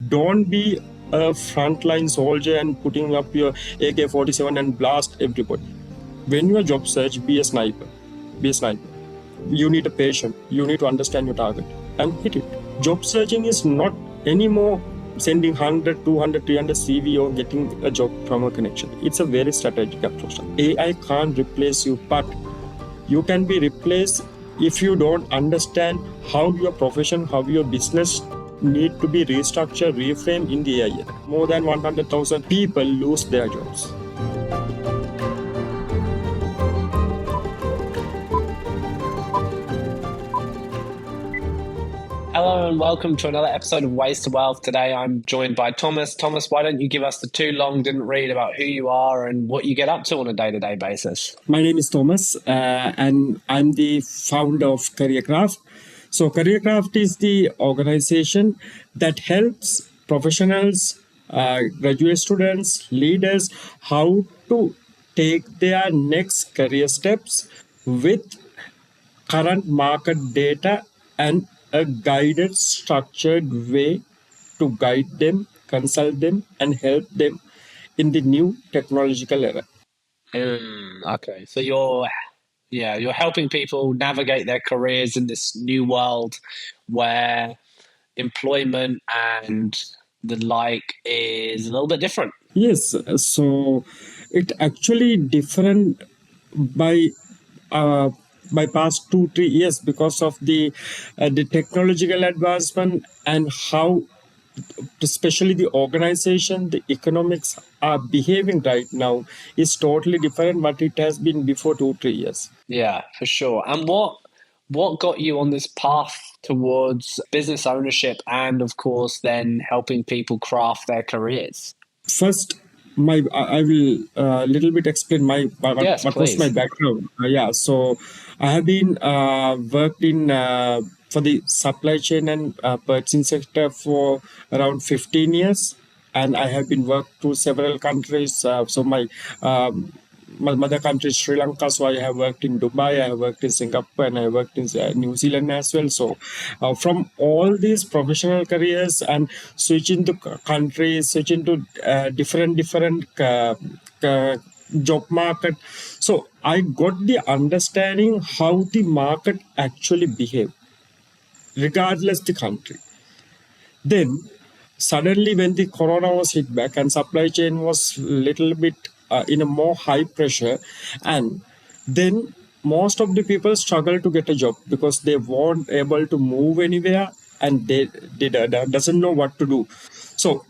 Don't be a frontline soldier and putting up your AK-47 and blast everybody. When you are job search, be a sniper. Be a sniper. You need a patient. You need to understand your target and hit it. Job searching is not anymore sending 100, 200, 300 CV or getting a job from a connection. It's a very strategic approach. AI can't replace you, but you can be replaced if you don't understand how your profession, how your business need to be restructured, reframed in the AI. More than 100,000 people lose their jobs. Hello and welcome to another episode of Ways to Wealth. Today I'm joined by Thomas. Thomas, why don't you give us the too long didn't read about who you are and what you get up to on a day-to-day basis? My name is Thomas and I'm the founder of CareerCraft. So CareerCraft is the organization that helps professionals, graduate students, leaders, how to take their next career steps with current market data and a guided, structured way to guide them, consult them, and help them in the new technological era. Okay, so you're helping people navigate their careers in this new world where employment and the like is a little bit different. Yes, so it actually different by uh, past 2-3 years because of the technological advancement and how especially the organization, the economics are behaving right now is totally different what it has been before 2-3 years. Yeah, for sure. And what got you on this path towards business ownership and, of course, then helping people craft their careers? First, I will little bit explain Yes, what was please. my background. So I have been worked in for the supply chain and purchasing sector for around 15 years, and I have been worked to several countries. So my mother country is Sri Lanka, so I have worked in Dubai, I have worked in Singapore, and I have worked in New Zealand as well. So from all these professional careers and switching to countries, switching to different job market. So I got the understanding how the market actually behave, regardless the country. Then suddenly when the corona was hit back and supply chain was little bit in a more high pressure, and then most of the people struggle to get a job because they weren't able to move anywhere and they doesn't know what to do. So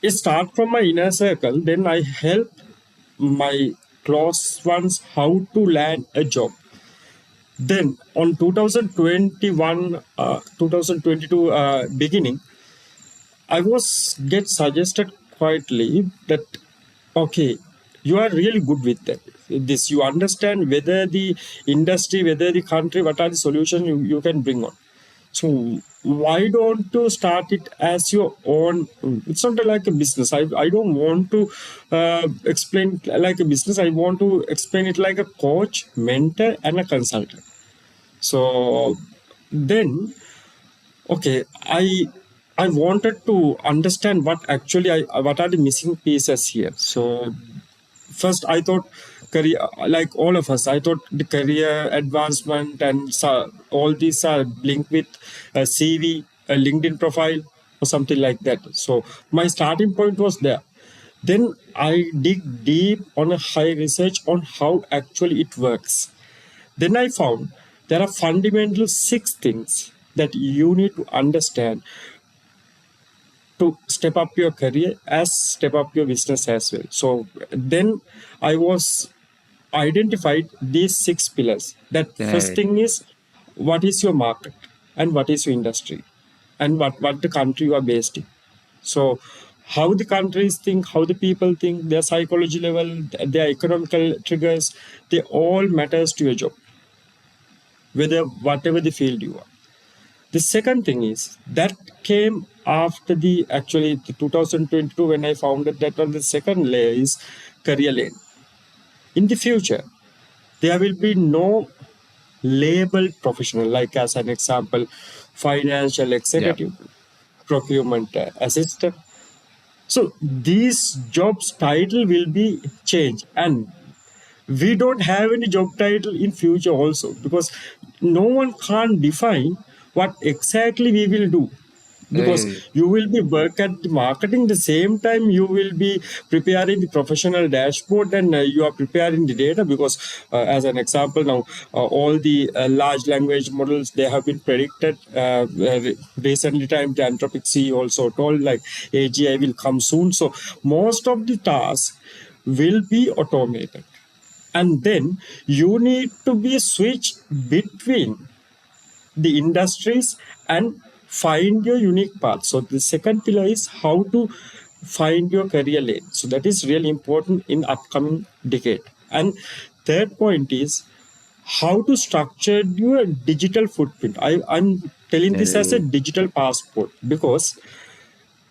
it start from my inner circle, then I help my close ones how to land a job. Then on 2021 2022 beginning, I was get suggested quietly that okay, you are really good with that. This you understand whether the industry, whether the country, what are the solutions you can bring on. So why don't you start it as your own? It's not like a business. I don't want to explain it like a business. I want to explain it like a coach, mentor, and a consultant. So then okay, I wanted to understand what are the missing pieces here. So first I thought career, like all of us, I thought the career advancement and all these are linked with a CV, a LinkedIn profile, or something like that. So my starting point was there. Then I dig deep on a high research on how actually it works. Then I found there are fundamental 6 things that you need to understand to step up your career as step up your business as well. So then I was identified these 6 pillars. That first thing is what is your market and what is your industry and what the country you are based in. So how the countries think, how the people think, their psychology level, their economical triggers, they all matters to your job, whether whatever the field you are. The second thing is that came after the 2022 when I founded that one. The second layer is career lane. In the future, there will be no labeled professional, like as an example, financial executive. procurement assistant. So these jobs title will be changed, and we don't have any job title in future also, because no one can define what exactly we will do, because Mm. you will be work at the marketing, the same time you will be preparing the professional dashboard, and you are preparing the data, because as an example now, all the large language models, they have been predicted recently time. The Anthropic C also told like AGI will come soon, so most of the tasks will be automated, and then you need to be switched between the industries and find your unique path. So the second pillar is how to find your career lane. So that is really important in upcoming decade. And third point is how to structure your digital footprint. I'm telling this as a Mm. digital passport, because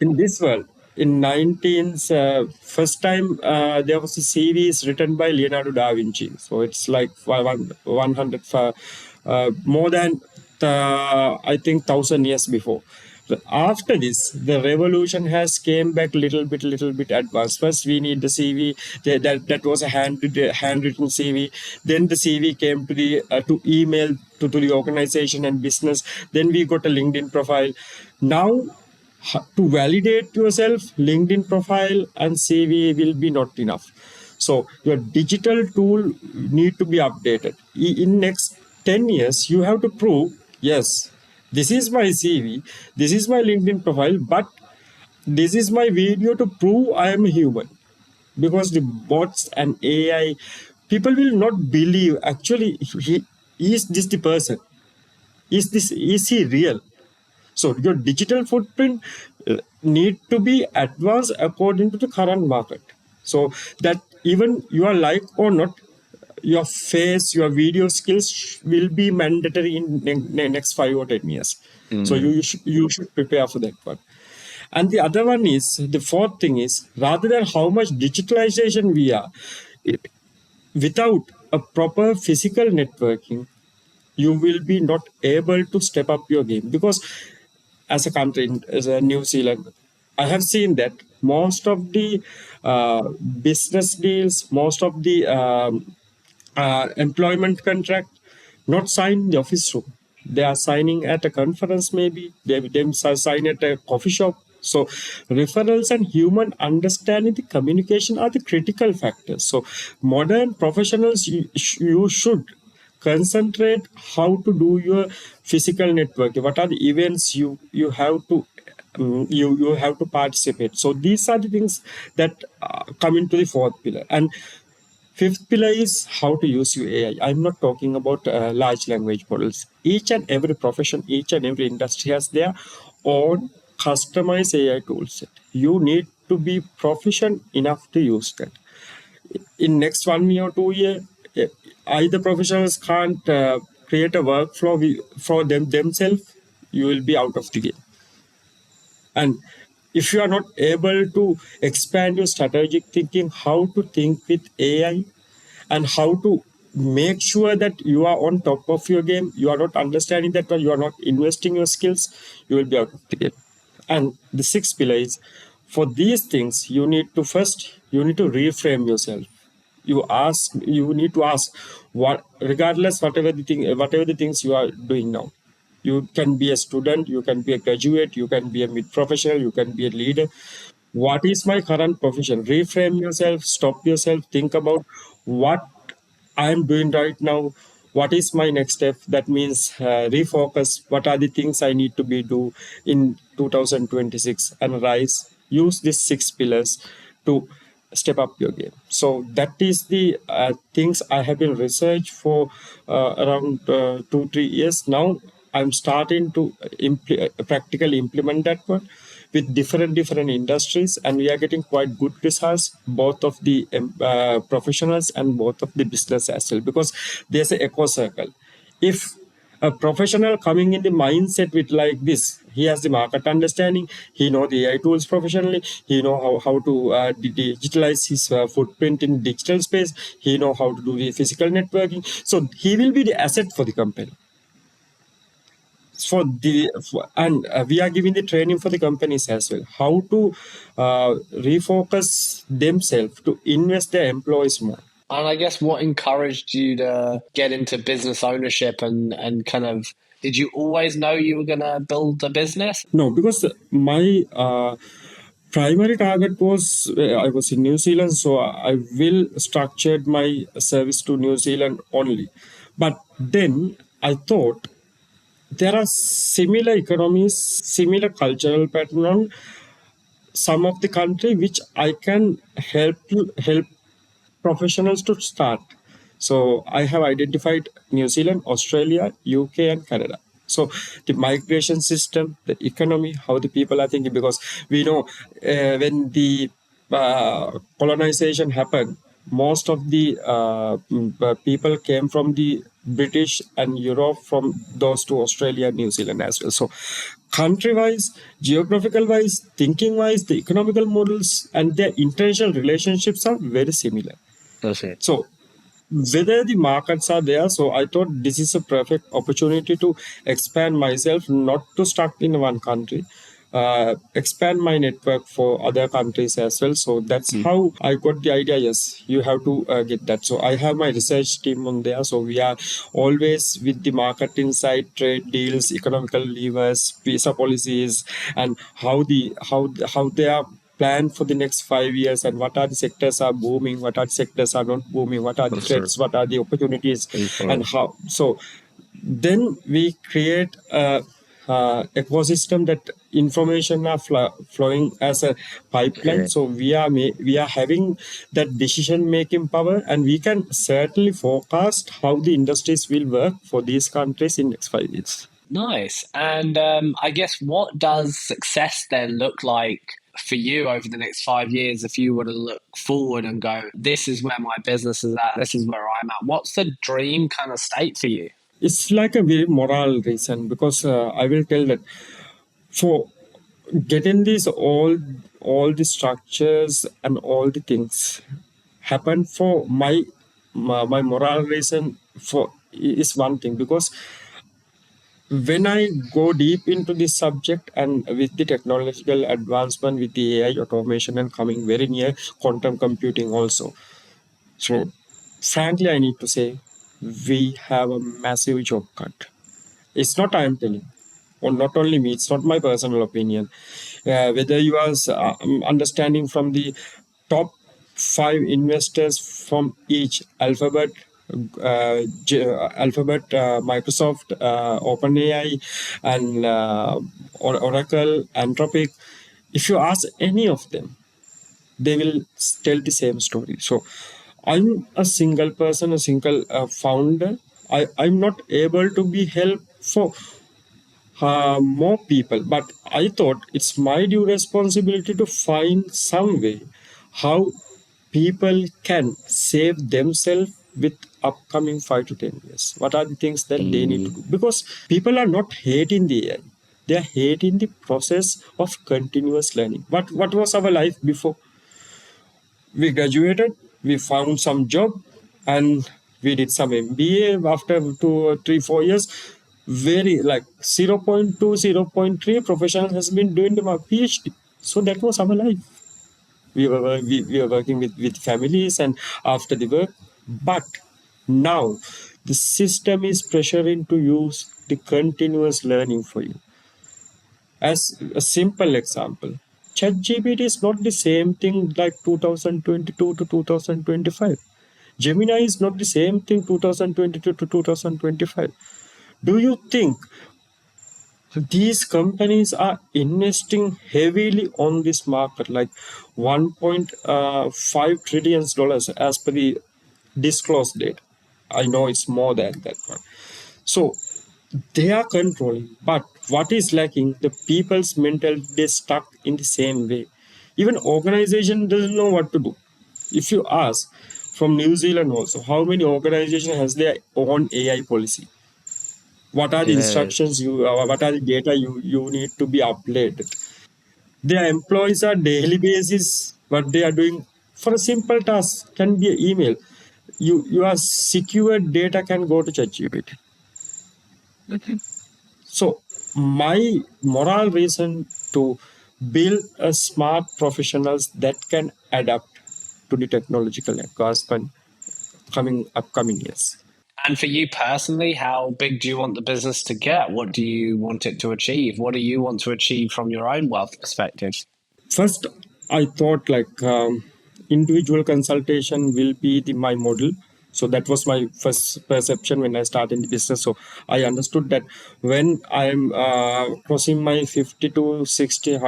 in this world, in 19th, first time there was a series written by Leonardo da Vinci. So it's like 100, more than I think 1,000 years before. But after this, the revolution has came back little bit advanced. First, we need the CV. That was a handwritten CV. Then the CV came to the to email to the organization and business. Then we got a LinkedIn profile. Now to validate yourself, LinkedIn profile and CV will be not enough. So your digital tool need to be updated. In next 10 years, you have to prove, yes, this is my CV, this is my LinkedIn profile, but this is my video to prove I am a human. Because the bots and AI, people will not believe actually is this the person? Is he real? So your digital footprint need to be advanced according to the current market. So that even you are like or not, your face, your video skills will be mandatory in next 5 or 10 years. So Mm. you should prepare for that one. And the other one is the fourth thing is rather than how much digitalization we are, it, without a proper physical networking, you will be not able to step up your game, because as a country, as a New Zealand, I have seen that most of the business deals, most of the employment contract, not signed in the office room. They are signing at a conference, maybe they sign at a coffee shop. So referrals and human understanding the communication are the critical factors. So modern professionals, you should concentrate how to do your physical network, what are the events you have to you have to participate. So these are the things that come into the fourth pillar. And fifth pillar is how to use your AI. I'm not talking about large language models. Each and every profession, each and every industry has their own customized AI toolset. You need to be proficient enough to use that. In next 1 year or 2 year, eh, either professionals can't create a workflow for themselves, you will be out of the game. And if you are not able to expand your strategic thinking, how to think with AI, and how to make sure that you are on top of your game, you are not understanding that, but you are not investing your skills, you will be out of the game. And the sixth pillar is for these things, you need to reframe yourself. You need to ask what, regardless whatever the things you are doing now. You can be a student, you can be a graduate, you can be a mid professional, you can be a leader. What is my current profession? Reframe yourself, stop yourself, think about what I am doing right now. What is my next step? That means refocus. What are the things I need to be do in 2026 and rise? Use these six pillars to step up your game. So that is the things I have been research for around 2 3 years now. I'm starting to practically implement that one with different industries, and we are getting quite good results, both of the professionals and both of the business as well, because there's an echo circle. If a professional coming in the mindset with like this, he has the market understanding, he know the AI tools professionally, he know how to digitalize his footprint in digital space, he know how to do the physical networking, so he will be the asset for the company. we are giving the training for the companies as well, how to refocus themselves to invest their employees more. And I guess what encouraged you to get into business ownership and kind of did you always know you were going to build a business? No, because my primary target was I was in New Zealand, so I will structured my service to New Zealand only. But then I thought there are similar economies, similar cultural pattern on some of the country which I can help professionals to start. So I have identified New Zealand, Australia, UK, and Canada. So the migration system, the economy, how the people are thinking, because we know when the colonization happened, most of the people came from the British and Europe, from those to Australia and New Zealand as well. So country wise, geographical wise, thinking wise, the economical models and their international relationships are very similar. That's it. So whether the markets are there, so I thought this is a perfect opportunity to expand myself, not to stuck in one country, expand my network for other countries as well. So that's how I got the idea. Yes, you have to get that. So I have my research team on there. So we are always with the market insight, trade deals, economical levers, visa policies, and how they are plan for the next 5 years, and what are the sectors are booming, what are the sectors are not booming, what are the threats, what are the opportunities, and how. So then we create a ecosystem that information are flowing as a pipeline. So we are having that decision making power, and we can certainly forecast how the industries will work for these countries in next 5 years. Nice. And I guess what does success then look like for you over the next 5 years if you were to look forward and go, this is where my business is at, this is where I'm at? What's the dream kind of state for you? It's like a very moral reason, because I will tell that for getting these all the structures and all the things happen for my moral reason for is one thing, because when I go deep into this subject, and with the technological advancement, with the AI automation and coming very near quantum computing also, so frankly I need to say we have a massive job cut. It's not I am telling, or not only me, it's not my personal opinion. Whether you are understanding from the top five investors from each Microsoft, OpenAI, and Oracle, Anthropic, if you ask any of them, they will tell the same story. So I'm a single person, a single founder. I'm not able to be help for more people, but I thought it's my due responsibility to find some way how people can save themselves with upcoming 5 to 10 years. What are the things that they need to do? Because people are not hating the AI, they are hating the process of continuous learning. What was our life before? We graduated, we found some job, and we did some MBA after 2 or 3 4 years. Very like 0.2, 0.3 professionals has been doing the PhD. So that was our life. We were working with families and after the work. But now the system is pressuring to use the continuous learning for you. As a simple example, ChatGPT is not the same thing like 2022 to 2025. Gemini is not the same thing 2022 to 2025. Do you think these companies are investing heavily on this market, like 1.5 trillion dollars as per the disclosed date? I know it's more than that one. So they are controlling, but what is lacking? The people's mentality is stuck in the same way. Even organization doesn't know what to do. If you ask from New Zealand also, how many organization has their own AI policy? What are the instructions what are the data you need to be uploaded? Their employees are daily basis. What they are doing for a simple task can be an email. Your secure data can go to ChatGPT. So my moral reason to build a smart professionals that can adapt to the technological advancement coming upcoming years. And for you personally, how big do you want the business to get? What do you want it to achieve? What do you want to achieve from your own wealth perspective? First, I thought like individual consultation will be my model. So that was my first perception when I started the business. So I understood that when I'm crossing my 50 to 60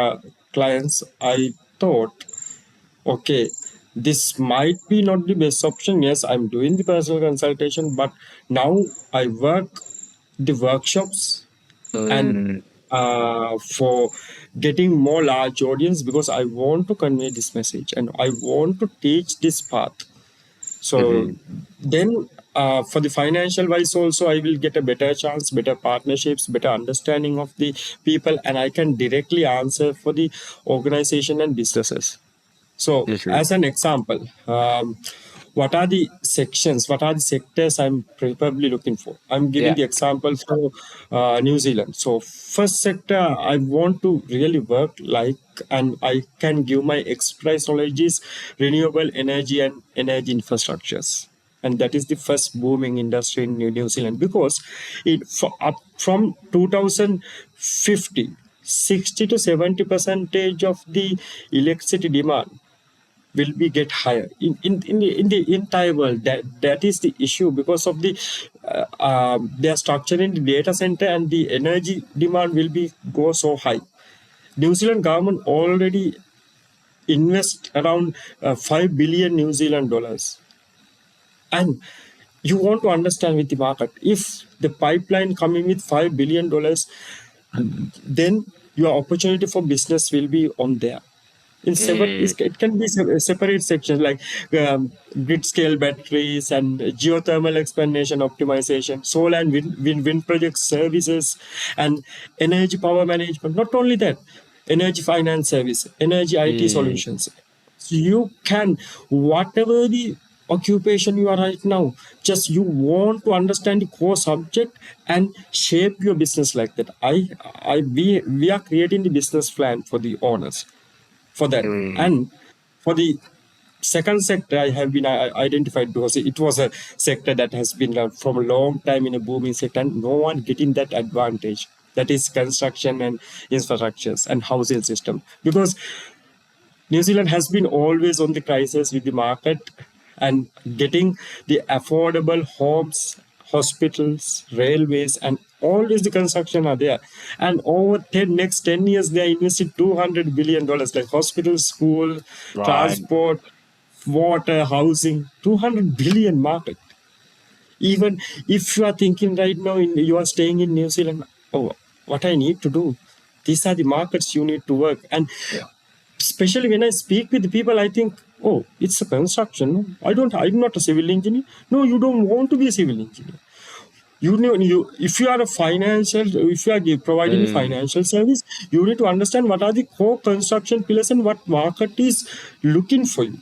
clients, I thought, okay, this might be not the best option. Yes, I'm doing the personal consultation, but now I work the workshops and Mm, for getting more large audience because I want to convey this message and I want to teach this path. So mhm. then for the financial wise also I will get a better chance, better partnerships, better understanding of the people, and I can directly answer for the organization and businesses. So, Mhm. as an example, what are the sections, what are the sectors I'm probably looking for? I'm giving Yeah. the example for New Zealand. So, first sector I want to really work like, and I can give my expertise knowledge is renewable energy and energy infrastructures. And that is the first booming industry in New Zealand because up from 2050, 60 to 70 percentage of the electricity demand will be get higher in the entire world. That is the issue because of the their structure in the data center, and the energy demand will be go so high. New Zealand government already invest around 5 billion New Zealand dollars, and you want to understand with the market if the pipeline coming with $5 billion, then your opportunity for business will be on there in separate. Mm, It can be separate sections like grid scale batteries and geothermal explanation optimization, solar and wind project services, and energy power management. Not only that, energy finance service, energy IT mm, solutions. So you can, whatever the occupation you are right now, just you want to understand the core subject and shape your business like that. We are creating the business plan for the owners for that. mm. And for the second sector, I have been identified because it was a sector that has been from a long time in a booming sector, and no one getting that advantage. That is construction and infrastructures and housing system. Because New Zealand has been always on the crisis with the market and getting the affordable homes, hospitals, railways, and all is the construction are there. And over next 10 years, they are invested $200 billion like hospitals, school, Right. transport, water, housing, 200 billion market. Even if you are thinking right now, you are staying in New Zealand, oh, what I need to do? These are the markets you need to work. And Yeah. especially when I speak with people, I think, oh, it's a construction. No, I'm not a civil engineer. No, you don't want to be a civil engineer. You know, if you are a if you are providing a Mm, financial service, you need to understand what are the core construction pillars and what market is looking for you,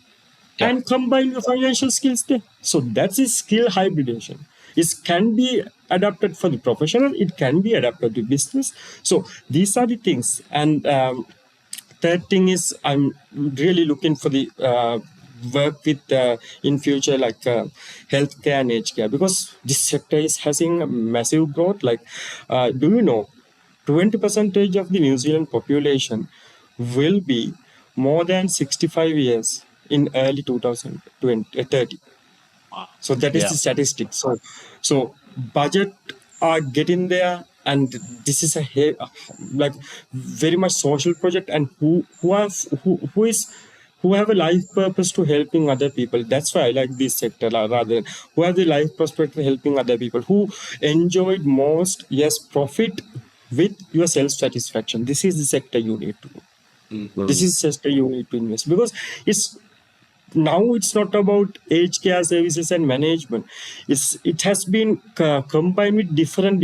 yeah. and combine your financial skills there. So that's a skill hybridization. It can be adapted for the professional, it can be adapted to business. So these are the things. And third thing is I'm really looking for the work with in future like healthcare and aged care because this sector is having a massive growth. Like, do you know 20 percentage of the New Zealand population will be more than 65 years in early 2030. Wow. So that is Yeah. the statistic. So budget are getting there, and this is a like very much social project, and who have a life purpose to helping other people. That's why I like this sector rather who have the life perspective helping other people, who enjoyed most, yes, profit with your self satisfaction. This is the sector you need to. This Mhm. is the sector you need to invest because it's now it's not about aged care services and management. It has been combined with different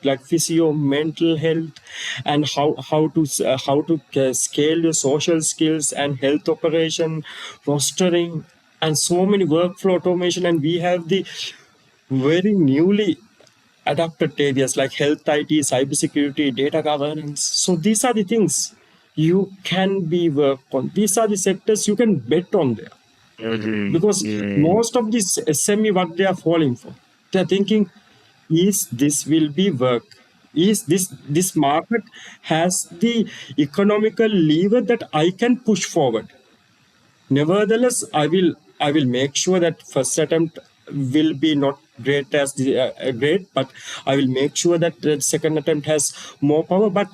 like physio, mental health, and how to scale your social skills and health operation, rostering, and so many workflow automation. And we have the very newly adapted areas like health IT, cybersecurity, data governance. So these are the things you can be work on. These are the sectors you can bet on there. Because most of these SME, what they are falling for, they are thinking, is this will be work? Is this market has the economical lever that I can push forward? Nevertheless, I will make sure that first attempt will be not great as the great, but I will make sure that the second attempt has more power. But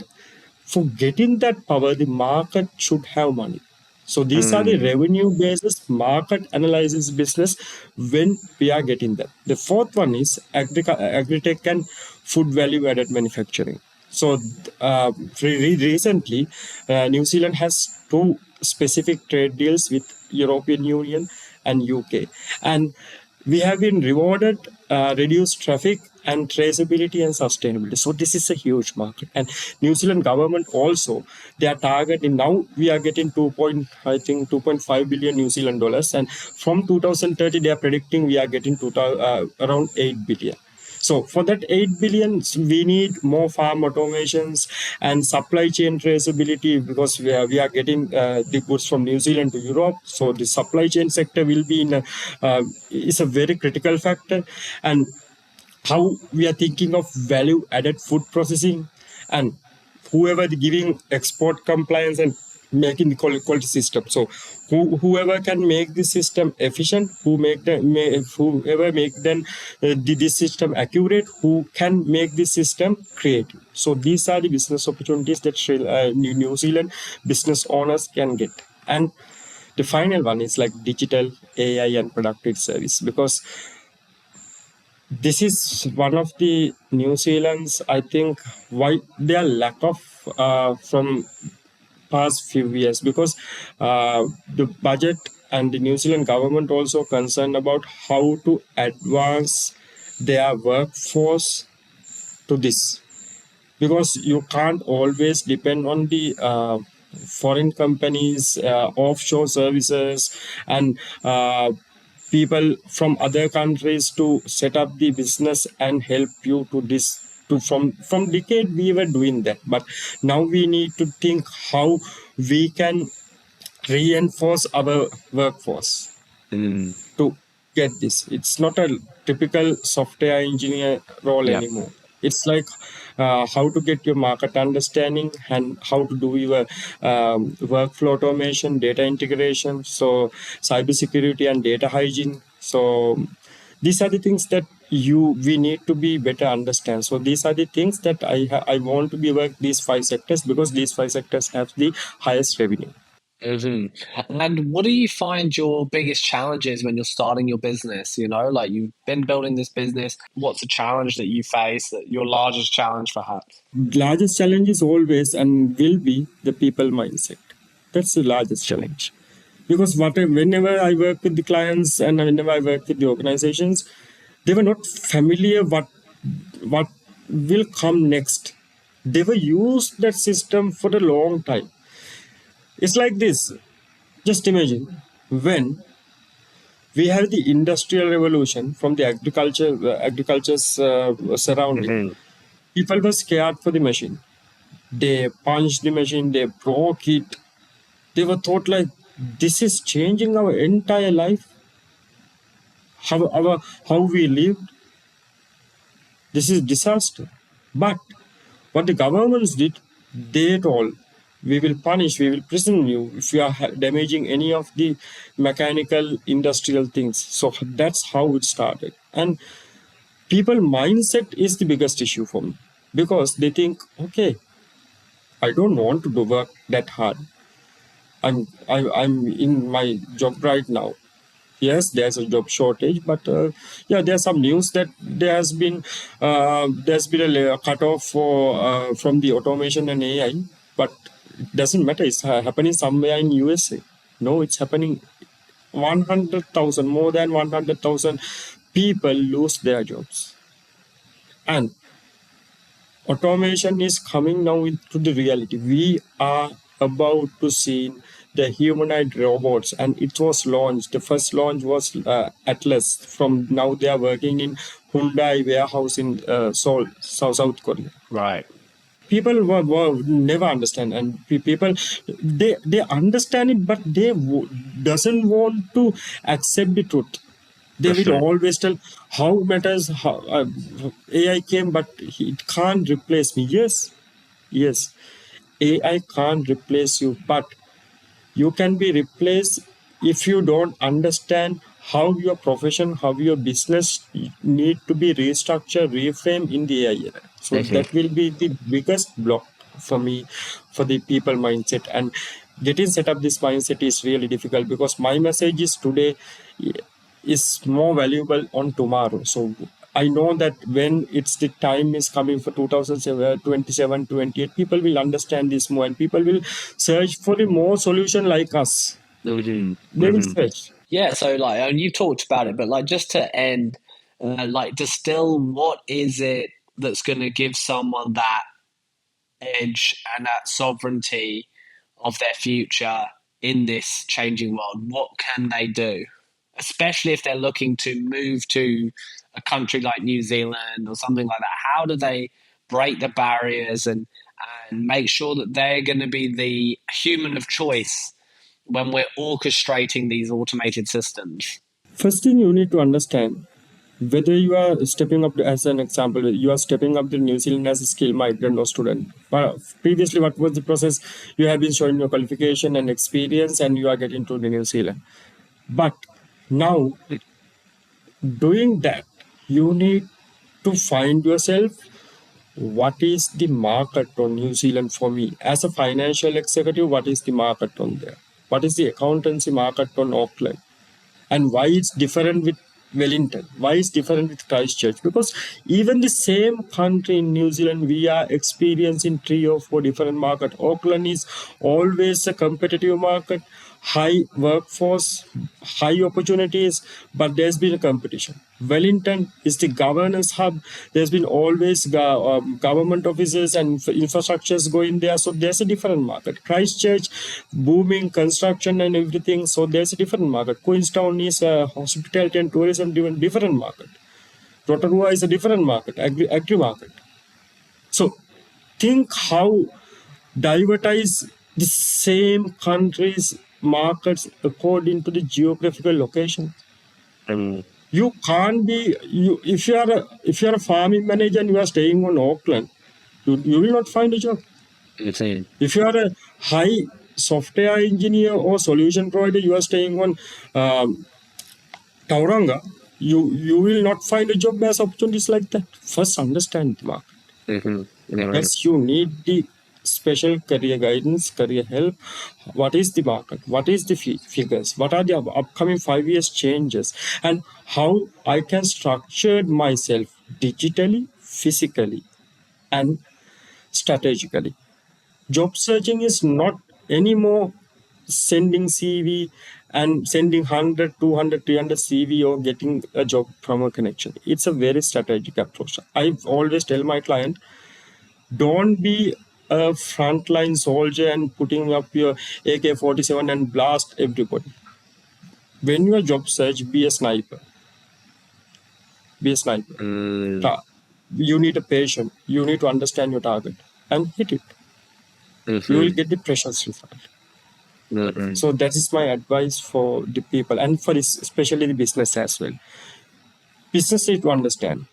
for getting that power, the market should have money. So these are the revenue basis market analysis business when we are getting that. The fourth one is agri-tech and food value added manufacturing. So recently, New Zealand has two specific trade deals with European Union and UK, and we have been rewarded reduced traffic and traceability and sustainability. So this is a huge market, and New Zealand government also, they are targeting. Now we are getting 2.5 billion New Zealand dollars, and from 2030 they are predicting we are getting around 8 billion. So for that 8 billion, we need more farm automations and supply chain traceability, because we are getting the goods from New Zealand to Europe. So the supply chain sector will be is a very critical factor. And how we are thinking of value added food processing, and whoever the giving export compliance and making the quality system. So whoever can make the system efficient, whoever make then this system accurate, who can make the system creative. So these are the business opportunities that New Zealand business owners can get. And the final one is like digital AI and productive service, because this is one of the New Zealand's, I think, why their lack of from past few years, because the budget and the New Zealand government also concerned about how to advance their workforce to this, because you can't always depend on the foreign companies, offshore services, and people from other countries to set up the business and help you to this. To from decade we were doing that, but now we need to think how we can reinforce our workforce to get this. It's not a typical software engineer role Yeah. anymore. It's like how to get your market understanding and how to do your workflow automation, data integration, so cybersecurity and data hygiene. So these are the things that we need to be better understand. So these are the things that I want to be work these five sectors, because these five sectors have the highest revenue. And what do you find your biggest challenges when you're starting your business? You know, like you've been building this business. What's a challenge that you face? That your largest challenge, perhaps? Largest challenge is always and will be the people mindset. That's the largest challenge. Because whenever I work with the clients and whenever I work with the organizations, they were not familiar what will come next. They were used that system for a long time. It's like this. Just imagine when we have the industrial revolution from the agriculture's surrounding. People were scared for the machine. They punched the machine, they broke it. They were thought like this is changing our entire life, how we live. This is disaster. But what the governments did, they told, we will punish, we will prison you if you are damaging any of the mechanical industrial things. So that's how it started. And people mindset is the biggest issue for me, because they think, okay, I don't want to do work that hard. I'm in my job right now. Yes, there's a job shortage, but yeah, there's some news that there's been a cutoff from the automation and AI, but it doesn't matter. It's happening somewhere in USA. No, it's happening. 100,000, more than 100,000 people lose their jobs, and automation is coming now into the reality. We are about to see the humanoid robots, and it was launched. The first launch was Atlas. From now, they are working in Hyundai warehouse in Seoul, South Korea. Right. People were never understand, and people they understand it, but they doesn't want to accept the truth. They That's will right. always tell how matters how AI came, but it can't replace me. Yes, AI can't replace you, but you can be replaced if you don't understand how your profession, how your business need to be restructured, reframed in the AI era. So Mhm. that will be the biggest block for me, for the people mindset. And getting set up this mindset is really difficult, because my message is today is more valuable on tomorrow. So I know that when it's the time is coming for 2027, 28, people will understand this more, and people will search for the more solution like us. Mhm. They will Mhm. search. Yeah, so like, and you talked about it, but like, just to end, like, distill, what is it that's going to give someone that edge and that sovereignty of their future in this changing world? What can they do, especially if they're looking to move to a country like New Zealand or something like that? How do they break the barriers and make sure that they're going to be the human of choice when we're orchestrating these automated systems? First thing you need to understand, whether you are stepping up as an example, you are stepping up to New Zealand as a skilled migrant or student. But previously, what was the process? You have been showing your qualification and experience, and you are getting to the New Zealand. But now, doing that, you need to find yourself. What is the market on New Zealand for me? As a financial executive, what is the market on there? What is the accountancy market on Auckland? And why it's different with Wellington? Why it's different with Christchurch? Because even the same country in New Zealand, we are experiencing 3 or 4 different markets. Auckland is always a competitive market, high workforce, high opportunities, but there's been a competition. Wellington is the governance hub. There's been always government offices and infrastructures going there. So there's a different market. Christchurch, booming construction and everything. So there's a different market. Queenstown is hospitality and tourism, different market. Rotorua is a different market, agri market. So think how divertize the same countries' markets according to the geographical location. Um, You can't be you if you are a farming manager and you are staying on Auckland, you will not find a job. insane. If you are a high software engineer or solution provider, you are staying on Tauranga, you will not find a job as opportunities like that. First, understand the market. Mm-hmm. Yeah, right. Yes, you need the special career guidance, career help. What is the market? What is the figures? What are the upcoming 5 years changes? And how I can structure myself digitally, physically, and strategically. Job searching is not anymore sending CV and sending 100, 200, 300 CV or getting a job from a connection. It's a very strategic approach. I always tell my client, don't be a frontline soldier and putting up your AK-47 and blast everybody. When you are job search, be a sniper. Be a sniper. Mm, You need a patient. You need to understand your target and hit it. You will mm-hmm. get the precious result. Mm-hmm. So that is my advice for the people and for this, especially the business as well. Business need to understand,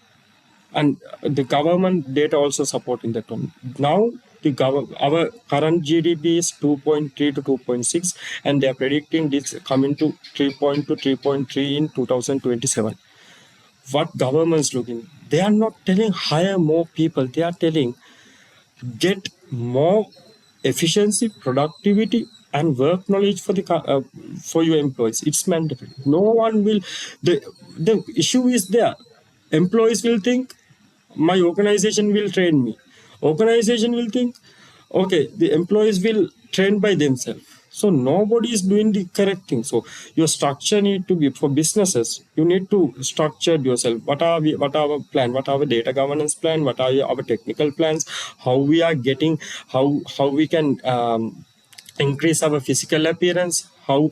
and the government data also supporting that one. Now our current GDP is 2.3 to 2.6, and they are predicting this coming to 3.2 to 3.3 in 2027. What governments looking? They are not telling hire more people. They are telling get more efficiency, productivity, and work knowledge for for your employees. It's mandatory. No one will. The issue is there. Employees will think my organization will train me. Organization will think, okay, the employees will train by themselves. So nobody is doing the correct thing. So your structure need to be for businesses. You need to structure yourself. What are our plan? What are our data governance plan? What are our technical plans? How we are getting? How we can increase our physical appearance, how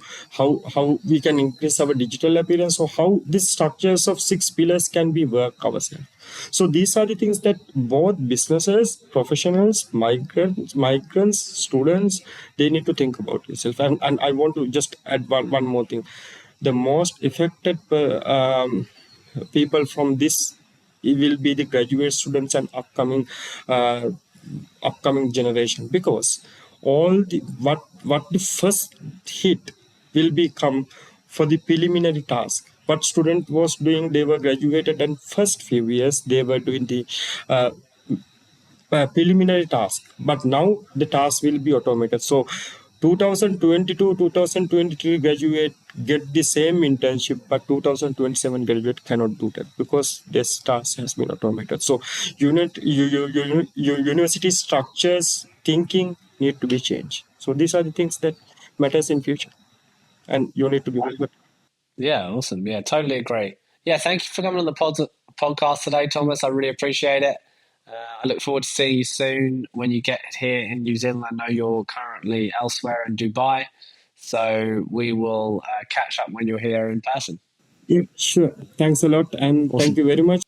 we can increase our digital appearance, so how these structures of six pillars can be work ourselves. So these are the things that both businesses, professionals, migrants, students, they need to think about yourself. And I want to just add one more thing. The most affected people from this, it will be the graduate students and uh, upcoming generation, because all the what the first hit will become for the preliminary task. What student was doing, they were graduated, and first few years they were doing the uh, preliminary task, but now the task will be automated. So 2022 2023 graduate get the same internship, but 2027 graduate cannot do that because this task has been automated. So university structures thinking need to be changed. So these are the things that matters in future, and you need to be very good. Yeah, awesome. Yeah, totally agree. Yeah, thank you for coming on the podcast today, Thomas. I really appreciate it. I look forward to seeing you soon when you get here in New Zealand. I know you're currently elsewhere in Dubai, so we will catch up when you're here in person. Yeah, sure. Thanks a lot, and thank Awesome. you very much.